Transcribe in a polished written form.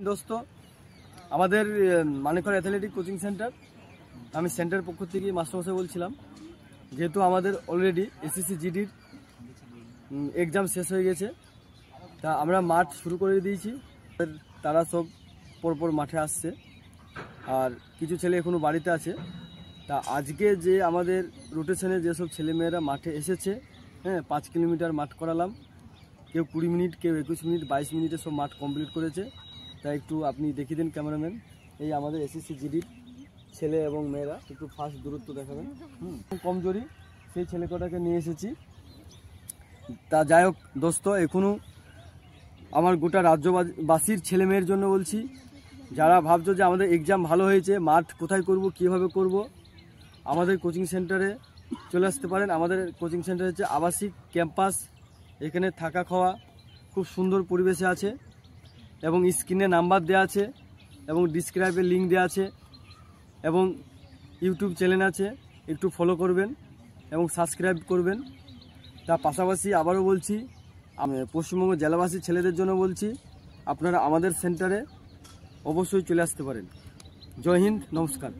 দোস্ত আমাদের মানিকগড় athletic coaching centre, আমি সেন্টারের পক্ষ থেকে মাস্টারমশাই বলছিলাম। যেহেতু আমাদের অলরেডি এসএসসি জিডির এক্সাম শেষ হয়ে গেছে, তা আমরা মাঠ শুরু করে দিয়েছি। তারা সব পরপর মাঠে আসছে, আর কিছু ছেলে এখনও বাড়িতে আছে। তা আজকে যে আমাদের রোটেশনে যেসব ছেলেমেয়েরা মাঠে এসেছে, 5 কিলোমিটার মাঠ করালাম। কেউ 20 মিনিট, কেউ 21 মিনিট, 22 মিনিটে সব মাঠ কমপ্লিট করেছে। তাই একটু আপনি দেখিয়ে দিন ক্যামেরাম্যান, এই আমাদের এসএসসি জিডির ছেলে এবং মেয়েরা। একটু ফাস্ট দূরত্ব দেখাবেন। কমজোরি সেই ছেলে কটাকে নিয়ে এসেছি। তা যাই হোক দোস্ত, এখনও আমার গোটা রাজ্যবাসীর ছেলে মেয়ের জন্য বলছি, যারা ভাবছো যে আমাদের এক্সাম ভালো হয়েছে, মাঠ কোথায় করব, কীভাবে করব, আমাদের কোচিং সেন্টারে চলে আসতে পারেন। আমাদের কোচিং সেন্টার হচ্ছে আবাসিক ক্যাম্পাস। এখানে থাকা খাওয়া খুব সুন্দর পরিবেশে আছে, এবং স্ক্রিনে নাম্বার দেওয়া আছে, এবং ডিসক্রাইবে লিঙ্ক দেওয়া আছে, এবং ইউটিউব চ্যানেল আছে, একটু ফলো করবেন এবং সাবস্ক্রাইব করবেন। তার পাশাপাশি আবারও বলছি, আমি পশ্চিমবঙ্গ জেলাবাসীর ছেলেদের জন্য বলছি, আপনারা আমাদের সেন্টারে অবশ্যই চলে আসতে পারেন। জয় হিন্দ, নমস্কার।